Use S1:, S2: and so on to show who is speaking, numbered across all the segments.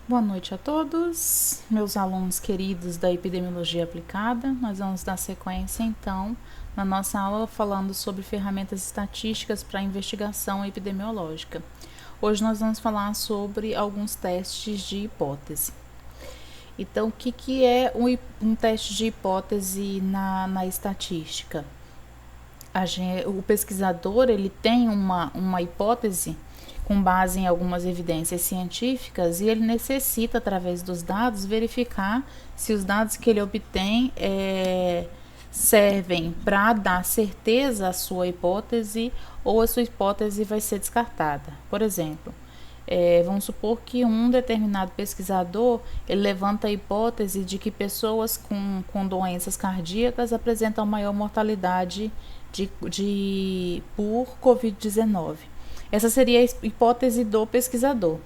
S1: Boa noite a todos, meus alunos queridos da Epidemiologia Aplicada. Nós vamos dar sequência, então, na nossa aula falando sobre ferramentas estatísticas para investigação epidemiológica. Hoje nós vamos falar sobre alguns testes de hipótese. Então, o que é um teste de hipótese na estatística? O pesquisador ele tem uma hipótese com base em algumas evidências científicas e ele necessita, através dos dados, verificar se os dados que ele obtém servem para dar certeza à sua hipótese ou a sua hipótese vai ser descartada. Por exemplo, vamos supor que um determinado pesquisador ele levanta a hipótese de que pessoas com doenças cardíacas apresentam maior mortalidade por Covid-19. Essa seria a hipótese do pesquisador.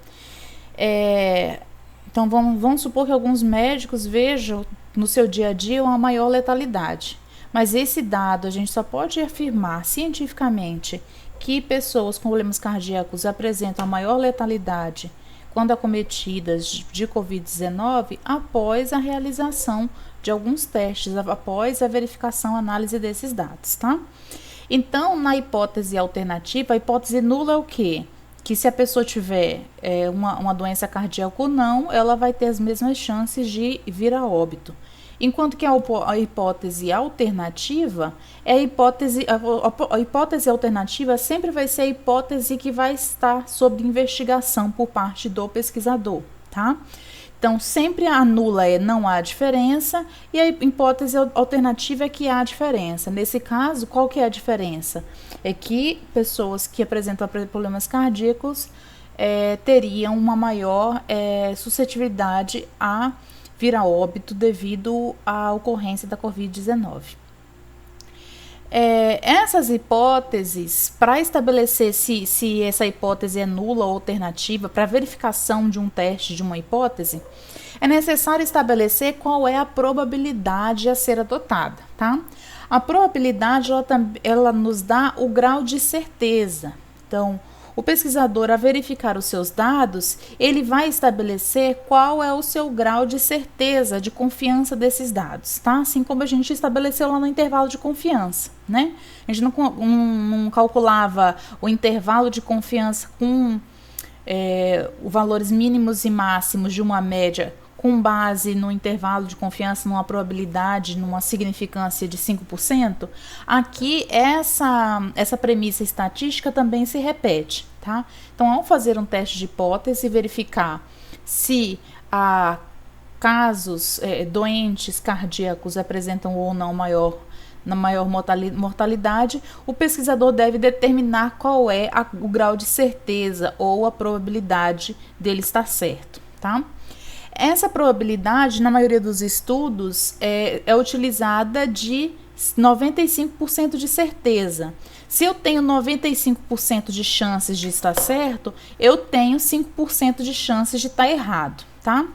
S1: Então, vamos supor que alguns médicos vejam no seu dia a dia uma maior letalidade. Mas esse dado a gente só pode afirmar cientificamente que pessoas com problemas cardíacos apresentam a maior letalidade quando acometidas de Covid-19 após a realização de alguns testes, após a verificação, análise desses dados, tá? Então, na hipótese alternativa, a hipótese nula é o quê? Que se a pessoa tiver uma doença cardíaca ou não, ela vai ter as mesmas chances de vir a óbito. Enquanto que a hipótese alternativa, a hipótese alternativa sempre vai ser a hipótese que vai estar sob investigação por parte do pesquisador, tá? Então, sempre a nula não há diferença e a hipótese alternativa é que há diferença. Nesse caso, qual que é a diferença? É que pessoas que apresentam problemas cardíacos teriam uma maior suscetibilidade a vir a óbito devido à ocorrência da Covid-19. Essas hipóteses, para estabelecer se essa hipótese é nula ou alternativa, para verificação de um teste de uma hipótese, é necessário estabelecer qual é a probabilidade a ser adotada, tá? A probabilidade, ela nos dá o grau de certeza. Então, o pesquisador, ao verificar os seus dados, ele vai estabelecer qual é o seu grau de certeza, de confiança desses dados, tá? Assim como a gente estabeleceu lá no intervalo de confiança, né? A gente não calculava o intervalo de confiança com os valores mínimos e máximos de uma média com base no intervalo de confiança, numa probabilidade, numa significância de 5%, aqui essa premissa estatística também se repete, tá? Então, ao fazer um teste de hipótese, verificar se casos doentes cardíacos apresentam ou não maior mortalidade, o pesquisador deve determinar qual é o grau de certeza ou a probabilidade dele estar certo, tá? Essa probabilidade, na maioria dos estudos, é utilizada de 95% de certeza. Se eu tenho 95% de chances de estar certo, eu tenho 5% de chances de estar errado, tá?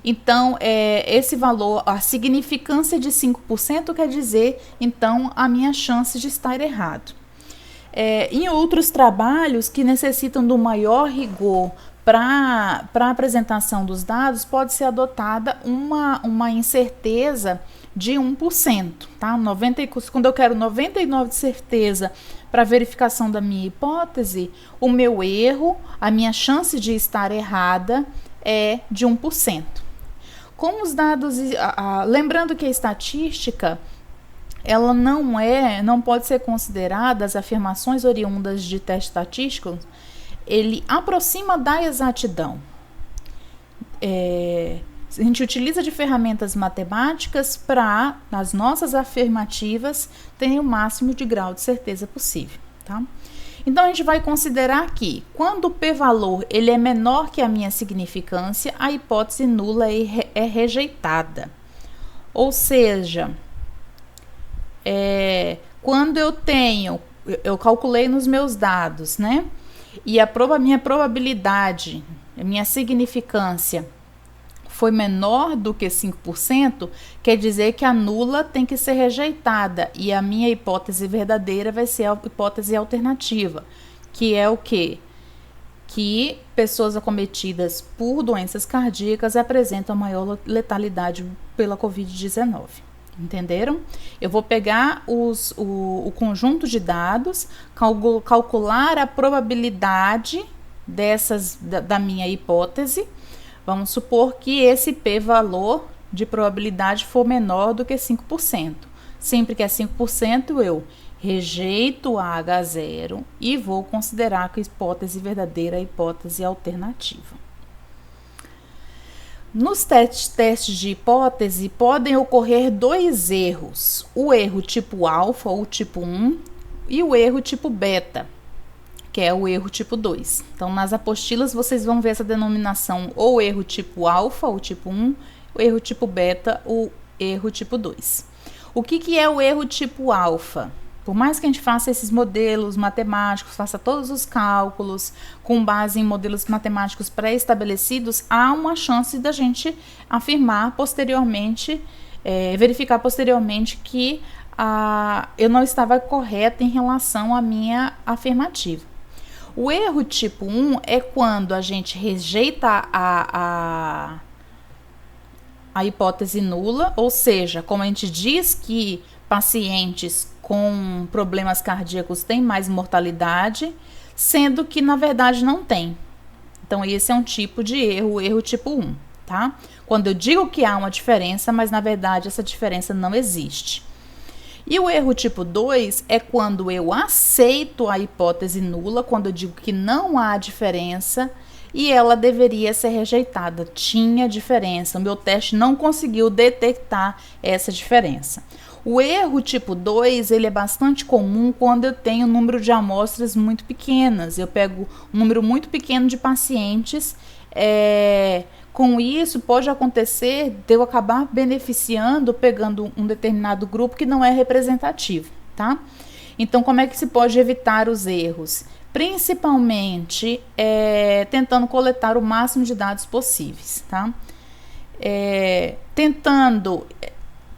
S1: Então, esse valor, a significância de 5% quer dizer, então, a minha chance de estar errado. Em outros trabalhos que necessitam do maior rigor para a apresentação dos dados, pode ser adotada uma incerteza de 1%, tá? Quando eu quero 99% de certeza para verificação da minha hipótese, o meu erro, a minha chance de estar errada é de 1%. Com os dados, lembrando que a estatística, ela não pode ser considerada as afirmações oriundas de testes estatísticos, ele aproxima da exatidão. A gente utiliza de ferramentas matemáticas para as nossas afirmativas terem o máximo de grau de certeza possível, tá? Então, a gente vai considerar que, quando o p-valor ele é menor que a minha significância, a hipótese nula é rejeitada. Ou seja, quando eu calculei nos meus dados, né? E minha probabilidade, a minha significância foi menor do que 5%, quer dizer que a nula tem que ser rejeitada e a minha hipótese verdadeira vai ser a hipótese alternativa, que é o quê? que pessoas acometidas por doenças cardíacas apresentam maior letalidade pela Covid-19. Entenderam? Eu vou pegar o conjunto de dados, calcular a probabilidade da minha hipótese. Vamos supor que esse p-valor de probabilidade for menor do que 5%. Sempre que é 5%, eu rejeito a H0 e vou considerar que a hipótese verdadeira é a hipótese alternativa. Nos testes de hipótese podem ocorrer dois erros, o erro tipo alfa ou tipo 1 e o erro tipo beta, que é o erro tipo 2. Então, nas apostilas vocês vão ver essa denominação ou erro tipo alfa ou tipo 1, o erro tipo beta ou erro tipo 2. O que é o erro tipo alfa? Por mais que a gente faça esses modelos matemáticos, faça todos os cálculos com base em modelos matemáticos pré-estabelecidos, há uma chance da gente afirmar posteriormente, verificar posteriormente que eu não estava correta em relação à minha afirmativa. O erro tipo 1 é quando a gente rejeita a hipótese nula, ou seja, como a gente diz que pacientes com problemas cardíacos têm mais mortalidade, sendo que na verdade não tem. Então esse é um tipo de erro, o erro tipo 1, tá? Quando eu digo que há uma diferença, mas na verdade essa diferença não existe. E o erro tipo 2 é quando eu aceito a hipótese nula, quando eu digo que não há diferença e ela deveria ser rejeitada. Tinha diferença, o meu teste não conseguiu detectar essa diferença. O erro tipo 2, ele é bastante comum quando eu tenho um número de amostras muito pequenas. Eu pego um número muito pequeno de pacientes. Com isso, pode acontecer de eu acabar beneficiando, pegando um determinado grupo que não é representativo, tá? Então, como é que se pode evitar os erros? Principalmente tentando coletar o máximo de dados possíveis, tá? Tentando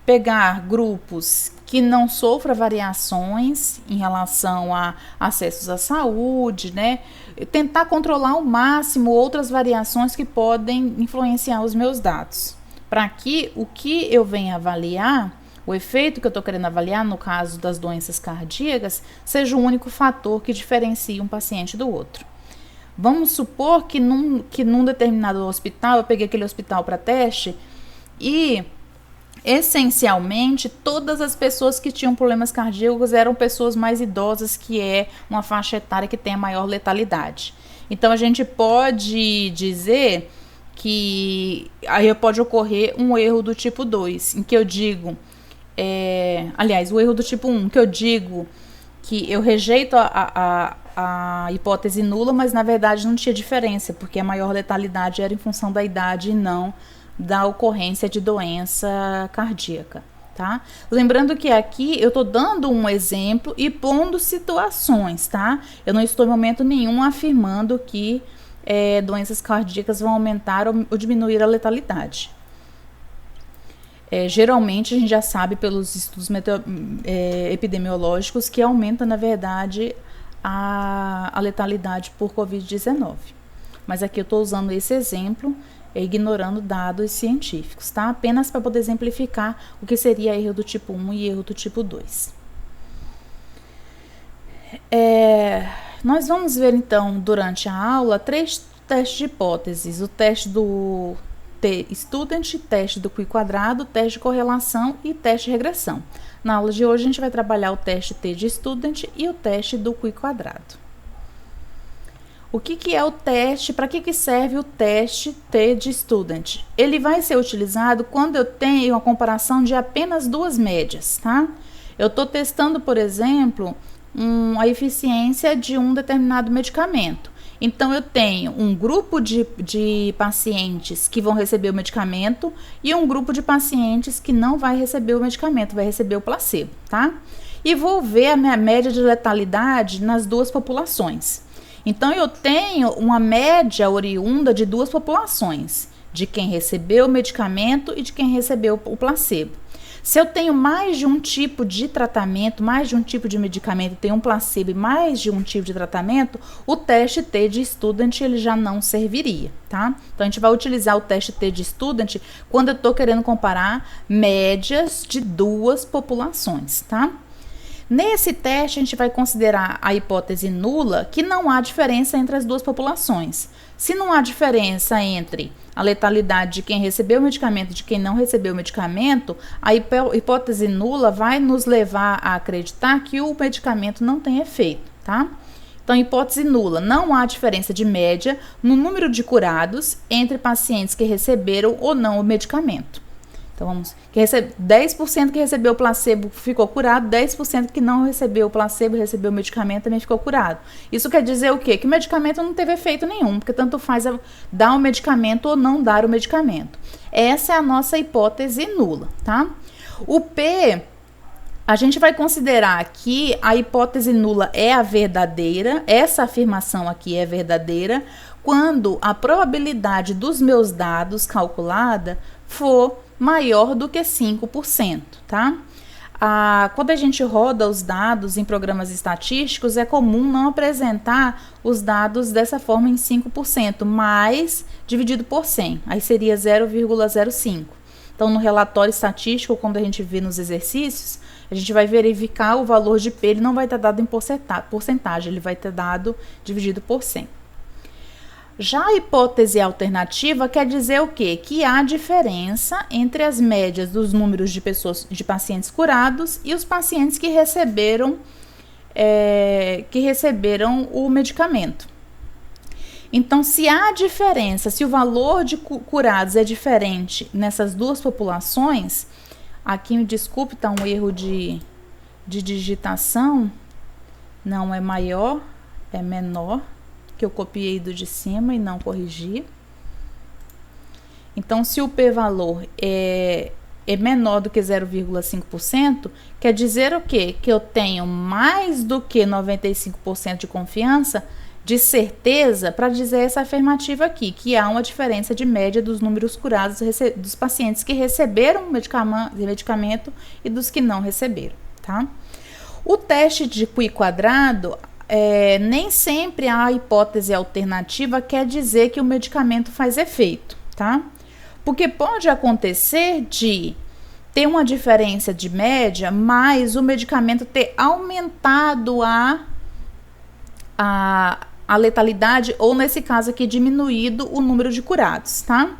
S1: pegar grupos que não sofram variações em relação a acessos à saúde, né? Tentar controlar ao máximo outras variações que podem influenciar os meus dados, para que o que eu venha avaliar, o efeito que eu estou querendo avaliar, no caso das doenças cardíacas, seja o único fator que diferencia um paciente do outro. Vamos supor que num determinado hospital, eu peguei aquele hospital para teste e essencialmente, todas as pessoas que tinham problemas cardíacos eram pessoas mais idosas, que é uma faixa etária que tem a maior letalidade. Então, a gente pode dizer que aí pode ocorrer um erro do tipo 2, em que eu digo, o erro do tipo 1, que eu digo que eu rejeito a hipótese nula, mas na verdade não tinha diferença, porque a maior letalidade era em função da idade e não da ocorrência de doença cardíaca, tá? Lembrando que aqui eu tô dando um exemplo e pondo situações, tá? Eu não estou em momento nenhum afirmando que doenças cardíacas vão aumentar ou diminuir a letalidade. Geralmente a gente já sabe pelos estudos epidemiológicos que aumenta, na verdade, a letalidade por Covid-19. Mas aqui eu estou usando esse exemplo, ignorando dados científicos, tá? Apenas para poder exemplificar o que seria erro do tipo 1 e erro do tipo 2. Nós vamos ver, então, durante a aula, 3 testes de hipóteses. O teste do T-Student, teste do Q², teste de correlação e teste de regressão. Na aula de hoje, a gente vai trabalhar o teste T de Student e o teste do Q². O que é o teste? Para que serve o teste T de Student? Ele vai ser utilizado quando eu tenho uma comparação de apenas 2 médias, tá? Eu estou testando, por exemplo, a eficiência de um determinado medicamento. Então, eu tenho um grupo de pacientes que vão receber o medicamento e um grupo de pacientes que não vai receber o medicamento, vai receber o placebo, tá? E vou ver a minha média de letalidade nas 2 populações. Então, eu tenho uma média oriunda de 2 populações, de quem recebeu o medicamento e de quem recebeu o placebo. Se eu tenho mais de um tipo de tratamento, mais de um tipo de medicamento, tem um placebo e mais de um tipo de tratamento, o teste T de Student ele já não serviria, tá? Então, a gente vai utilizar o teste T de Student quando eu estou querendo comparar médias de duas populações, tá? Nesse teste, a gente vai considerar a hipótese nula, que não há diferença entre as duas populações. Se não há diferença entre a letalidade de quem recebeu o medicamento e de quem não recebeu o medicamento, a hipótese nula vai nos levar a acreditar que o medicamento não tem efeito, tá? Então, hipótese nula, não há diferença de média no número de curados entre pacientes que receberam ou não o medicamento. Então, vamos, 10% que recebeu o placebo ficou curado, 10% que não recebeu o placebo e recebeu o medicamento também ficou curado. Isso quer dizer o quê? Que o medicamento não teve efeito nenhum, porque tanto faz dar o medicamento ou não dar o medicamento. Essa é a nossa hipótese nula, tá? O P, a gente vai considerar que a hipótese nula é a verdadeira, essa afirmação aqui é verdadeira, quando a probabilidade dos meus dados calculada for maior do que 5%, tá? Quando a gente roda os dados em programas estatísticos, é comum não apresentar os dados dessa forma em 5%, mas dividido por 100, aí seria 0,05. Então, no relatório estatístico, quando a gente vê nos exercícios, a gente vai verificar o valor de P, ele não vai estar dado em porcentagem, ele vai ter dado dividido por 100. Já a hipótese alternativa quer dizer o quê? Que há diferença entre as médias dos números de pacientes curados e os pacientes que receberam o medicamento. Então, se há diferença, se o valor de curados é diferente nessas duas populações, aqui me desculpe, está um erro de digitação, não é maior, é menor, que eu copiei do de cima e não corrigi. Então, se o p-valor é menor do que 0,5%, quer dizer o quê? Que eu tenho mais do que 95% de confiança, de certeza, para dizer essa afirmativa aqui, que há uma diferença de média dos números curados dos pacientes que receberam o medicamento e dos que não receberam, tá? O teste de Q quadrado, nem sempre a hipótese alternativa quer dizer que o medicamento faz efeito, tá? Porque pode acontecer de ter uma diferença de média, mas o medicamento ter aumentado a letalidade, ou nesse caso aqui, diminuído o número de curados, tá?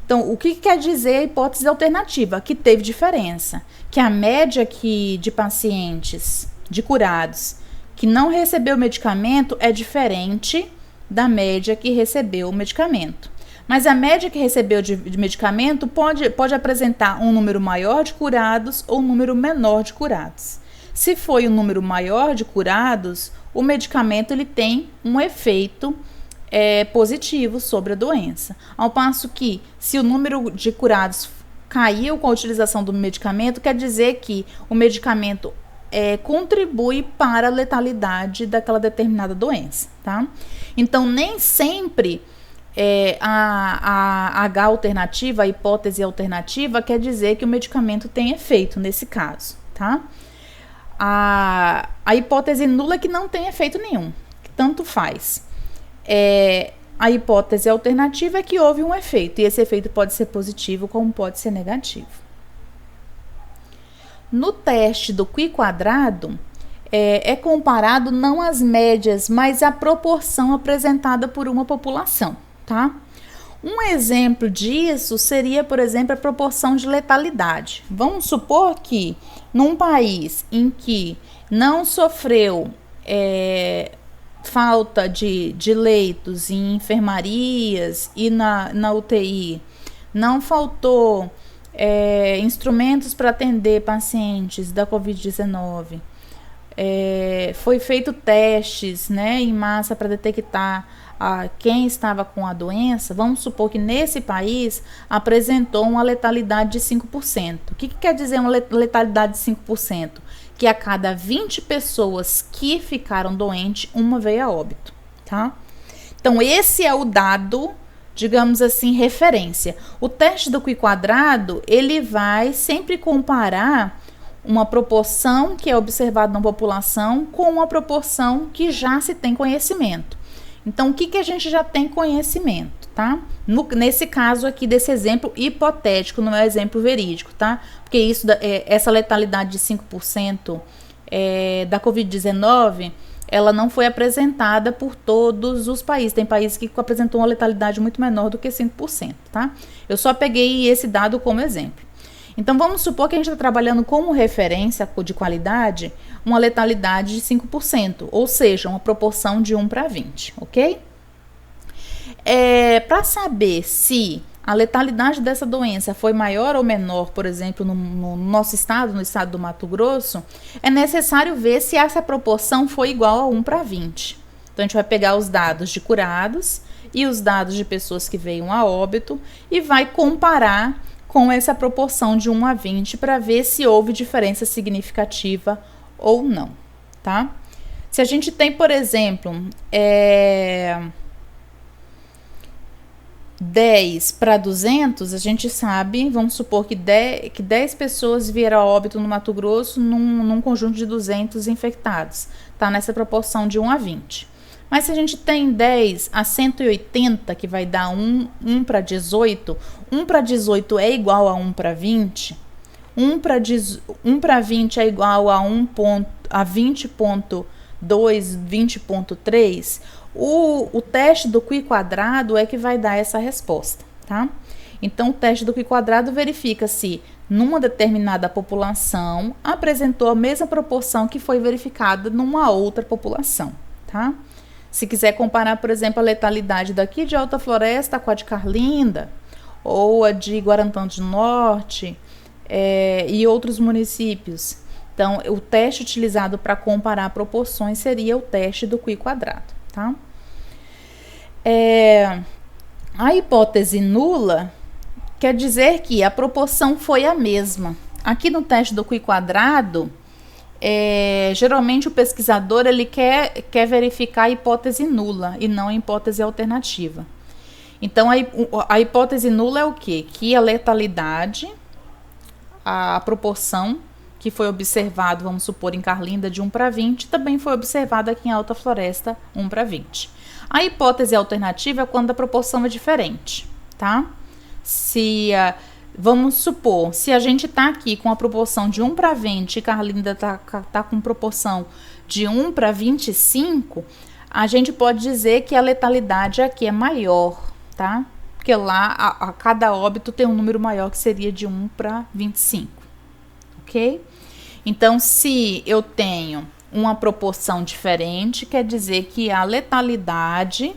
S1: Então, o que quer dizer a hipótese alternativa? Que teve diferença, que a média de pacientes de curados que não recebeu o medicamento é diferente da média que recebeu o medicamento. Mas a média que recebeu de medicamento pode apresentar um número maior de curados ou um número menor de curados. Se foi um número maior de curados, o medicamento ele tem um efeito positivo sobre a doença. Ao passo que, se o número de curados caiu com a utilização do medicamento, quer dizer que o medicamento contribui para a letalidade daquela determinada doença, tá? Então, nem sempre a H alternativa, a hipótese alternativa, quer dizer que o medicamento tem efeito nesse caso, tá? A hipótese nula é que não tem efeito nenhum, que tanto faz. A hipótese alternativa é que houve um efeito, e esse efeito pode ser positivo como pode ser negativo. No teste do Q quadrado, é comparado não as médias, mas a proporção apresentada por uma população, tá? Um exemplo disso seria, por exemplo, a proporção de letalidade. Vamos supor que num país em que não sofreu falta de leitos em enfermarias e na UTI, não faltou instrumentos para atender pacientes da Covid-19, foi feito testes, né, em massa para detectar quem estava com a doença. Vamos supor que nesse país apresentou uma letalidade de 5%. O que quer dizer uma letalidade de 5%? Que a cada 20 pessoas que ficaram doentes, uma veio a óbito, tá? Então, esse é o dado digamos assim, referência. O teste do Q², ele vai sempre comparar uma proporção que é observada na população com uma proporção que já se tem conhecimento. Então, o que a gente já tem conhecimento, tá? Nesse caso aqui, desse exemplo hipotético, não é exemplo verídico, tá? Porque essa letalidade de 5% da Covid-19, ela não foi apresentada por todos os países. Tem países que apresentou uma letalidade muito menor do que 5%, tá? Eu só peguei esse dado como exemplo. Então, vamos supor que a gente está trabalhando como referência de qualidade uma letalidade de 5%, ou seja, uma proporção de 1:20, ok? Para saber se a letalidade dessa doença foi maior ou menor, por exemplo, no nosso estado, no estado do Mato Grosso, é necessário ver se essa proporção foi igual a 1:20. Então, a gente vai pegar os dados de curados e os dados de pessoas que veio a óbito e vai comparar com essa proporção de 1:20 para ver se houve diferença significativa ou não, tá? Se a gente tem, por exemplo, 10:200, a gente sabe, vamos supor que 10 pessoas vieram a óbito no Mato Grosso num conjunto de 200 infectados, tá? Nessa proporção de 1:20. Mas se a gente tem 10/180, que vai dar 1:18, 1:18 é igual a 1:20, 1:20 é igual a 20.2, 20.3, o teste do Q² é que vai dar essa resposta, tá? Então, o teste do Q² verifica se numa determinada população apresentou a mesma proporção que foi verificada numa outra população, tá? Se quiser comparar, por exemplo, a letalidade daqui de Alta Floresta com a de Carlinda, ou a de Guarantã do Norte, e outros municípios. Então, o teste utilizado para comparar proporções seria o teste do Q², tá? A hipótese nula quer dizer que a proporção foi a mesma. Aqui no teste do Q², geralmente o pesquisador ele quer verificar a hipótese nula e não a hipótese alternativa. Então, a hipótese nula é o quê? Que a letalidade, a proporção que foi observado, vamos supor, em Carlinda de 1:20, também foi observada aqui em Alta Floresta 1:20. A hipótese alternativa é quando a proporção é diferente, tá? Vamos supor, se a gente está aqui com a proporção de 1:20 e Carlinda tá com proporção de 1:25, a gente pode dizer que a letalidade aqui é maior, tá? Porque lá a cada óbito tem um número maior que seria de 1:25, ok? Então, se eu tenho uma proporção diferente, quer dizer que a letalidade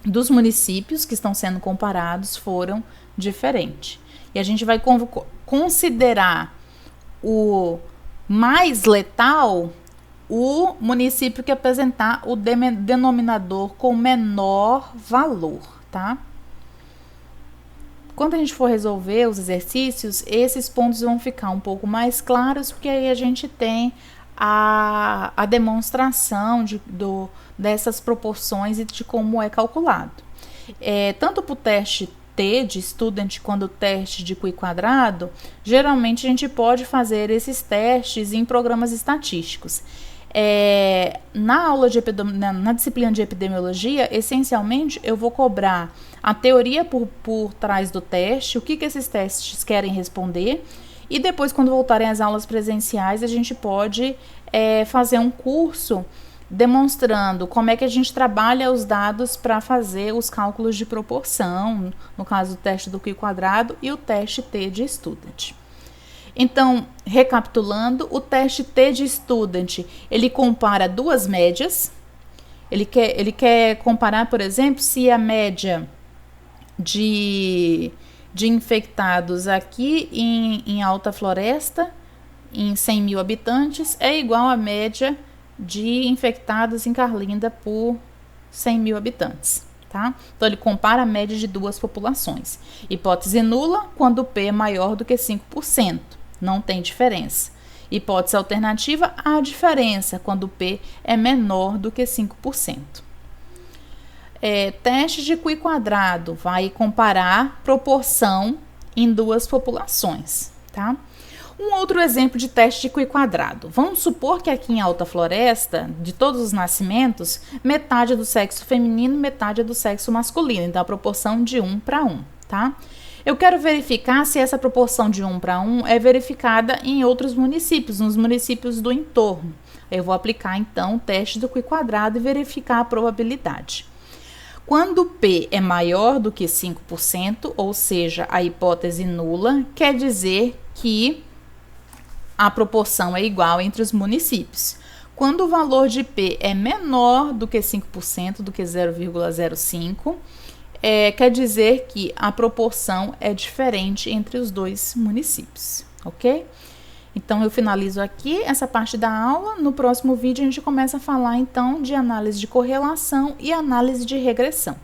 S1: dos municípios que estão sendo comparados foram diferentes. E a gente vai considerar o mais letal o município que apresentar o denominador com menor valor, tá? Quando a gente for resolver os exercícios, esses pontos vão ficar um pouco mais claros, porque aí a gente tem a demonstração dessas proporções e de como é calculado. Tanto para o teste T de student quanto o teste de Q², geralmente a gente pode fazer esses testes em programas estatísticos. Na disciplina de epidemiologia, essencialmente eu vou cobrar a teoria por trás do teste, o que esses testes querem responder, e depois, quando voltarem às aulas presenciais, a gente pode fazer um curso demonstrando como é que a gente trabalha os dados para fazer os cálculos de proporção, no caso do teste do Q² e o teste T de student. Então, recapitulando, o teste T de student, ele compara duas médias. Ele quer comparar, por exemplo, se a média de infectados aqui em Alta Floresta, em 100 mil habitantes, é igual à média de infectados em Carlinda por 100 mil habitantes, tá? Então, ele compara a média de duas populações. Hipótese nula, quando o P é maior do que 5%. Não tem diferença. Hipótese alternativa, há diferença quando o P é menor do que 5%. Teste de Cuy quadrado vai comparar proporção em duas populações, tá? Um outro exemplo de teste de Cuy quadrado. Vamos supor que aqui em Alta Floresta, de todos os nascimentos, metade é do sexo feminino, metade é do sexo masculino. Então, a proporção de 1 para 1, tá? Eu quero verificar se essa proporção de 1 para 1 é verificada em outros municípios, nos municípios do entorno. Eu vou aplicar, então, o teste do Cuy quadrado e verificar a probabilidade. Quando P é maior do que 5%, ou seja, a hipótese nula, quer dizer que a proporção é igual entre os municípios. Quando o valor de P é menor do que 5%, do que 0,05%, quer dizer que a proporção é diferente entre os dois municípios, ok? Então, eu finalizo aqui essa parte da aula. No próximo vídeo, a gente começa a falar, então, de análise de correlação e análise de regressão.